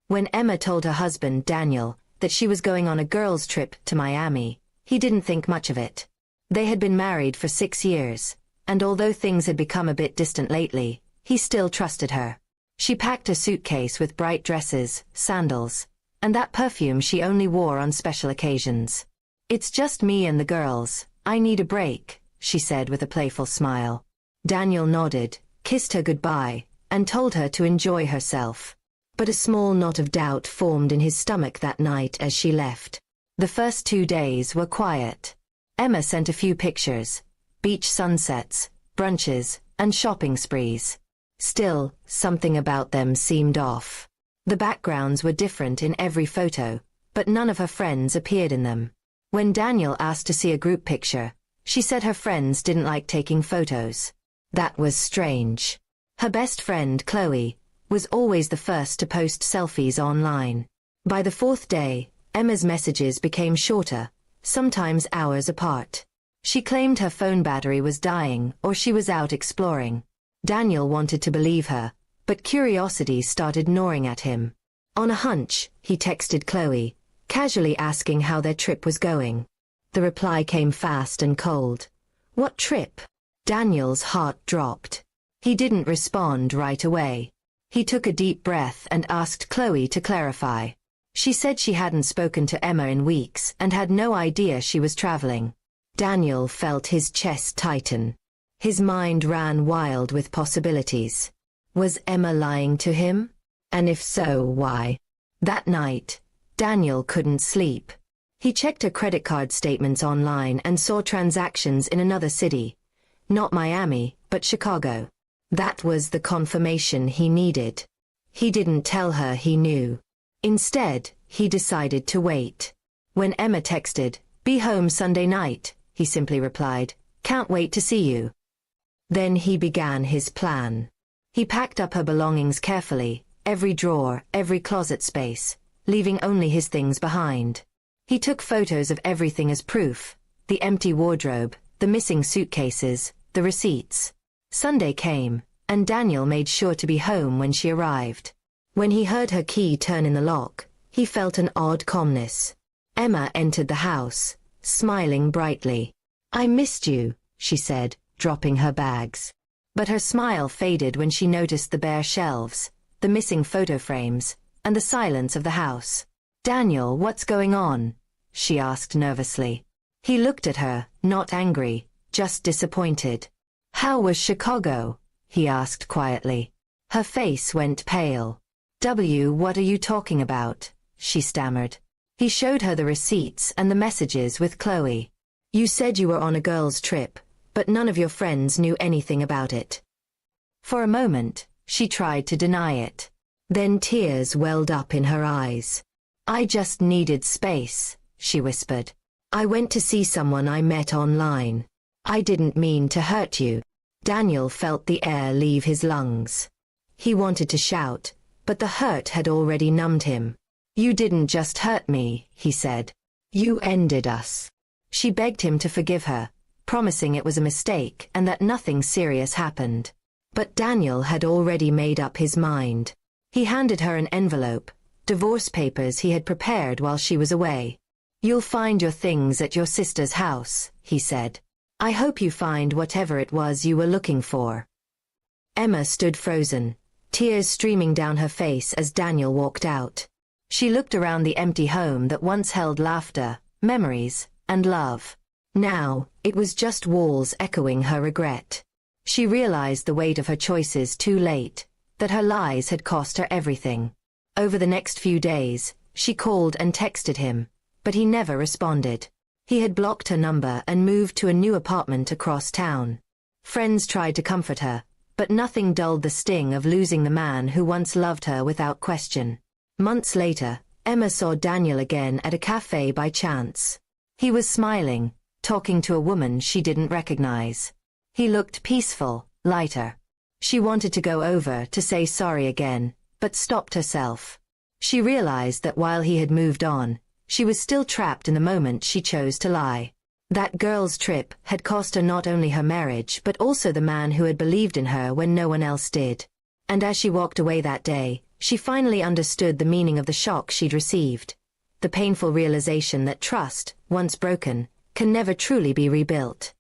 When Emma told her husband, Daniel, that she was going on a girls' trip to Miami, he didn't think much of it. They had been married for 6 years, and although things had become a bit distant lately, he still trusted her. She packed a suitcase with bright dresses, sandals, and that perfume she only wore on special occasions. "It's just me and the girls, I need a break," she said with a playful smile. Daniel nodded, kissed her goodbye, and told her to enjoy herself. But a small knot of doubt formed in his stomach that night as she left. The first 2 days were quiet. Emma sent a few pictures: beach sunsets, brunches, and shopping sprees. Still, something about them seemed off. The backgrounds were different in every photo, but none of her friends appeared in them. When Daniel asked to see a group picture, she said her friends didn't like taking photos. That was strange. Her best friend, Chloe, was always the first to post selfies online. By the 4th day, Emma's messages became shorter, sometimes hours apart. She claimed her phone battery was dying or she was out exploring. Daniel wanted to believe her, but curiosity started gnawing at him. On a hunch, he texted Chloe, casually asking how their trip was going. The reply came fast and cold. "What trip?" Daniel's heart dropped. He didn't respond right away. He took a deep breath and asked Chloe to clarify. She said she hadn't spoken to Emma in weeks and had no idea she was traveling. Daniel felt his chest tighten. His mind ran wild with possibilities. Was Emma lying to him? And if so, why? That night, Daniel couldn't sleep. He checked her credit card statements online and saw transactions in another city. Not Miami, but Chicago. That was the confirmation he needed. He didn't tell her he knew. Instead, he decided to wait. When Emma texted, "Be home Sunday night," he simply replied, "Can't wait to see you." Then he began his plan. He packed up her belongings carefully, every drawer, every closet space, leaving only his things behind. He took photos of everything as proof: the empty wardrobe, the missing suitcases, the receipts. Sunday came, and Daniel made sure to be home when she arrived. When he heard her key turn in the lock, he felt an odd calmness. Emma entered the house, smiling brightly. "I missed you," she said, dropping her bags. But her smile faded when she noticed the bare shelves, the missing photo frames, and the silence of the house. "Daniel, what's going on?" she asked nervously. He looked at her, not angry, just disappointed. "How was Chicago?" he asked quietly. Her face went pale. What are you talking about?" she stammered. He showed her the receipts and the messages with Chloe. "You said you were on a girls' trip, but none of your friends knew anything about it." For a moment, she tried to deny it. Then tears welled up in her eyes. "I just needed space," she whispered. "I went to see someone I met online. I didn't mean to hurt you." Daniel felt the air leave his lungs. He wanted to shout, but the hurt had already numbed him. "You didn't just hurt me," he said. "You ended us." She begged him to forgive her, promising it was a mistake and that nothing serious happened. But Daniel had already made up his mind. He handed her an envelope, divorce papers he had prepared while she was away. "You'll find your things at your sister's house," he said. "I hope you find whatever it was you were looking for." Emma stood frozen, tears streaming down her face as Daniel walked out. She looked around the empty home that once held laughter, memories, and love. Now, it was just walls echoing her regret. She realized the weight of her choices too late, that her lies had cost her everything. Over the next few days, she called and texted him, but he never responded. He had blocked her number and moved to a new apartment across town. Friends tried to comfort her, but nothing dulled the sting of losing the man who once loved her without question. Months later, Emma saw Daniel again at a cafe by chance. He was smiling, talking to a woman she didn't recognize. He looked peaceful, lighter. She wanted to go over to say sorry again, but stopped herself. She realized that while he had moved on, she was still trapped in the moment she chose to lie. That girl's trip had cost her not only her marriage but also the man who had believed in her when no one else did. And as she walked away that day, she finally understood the meaning of the shock she'd received. The painful realization that trust, once broken, can never truly be rebuilt.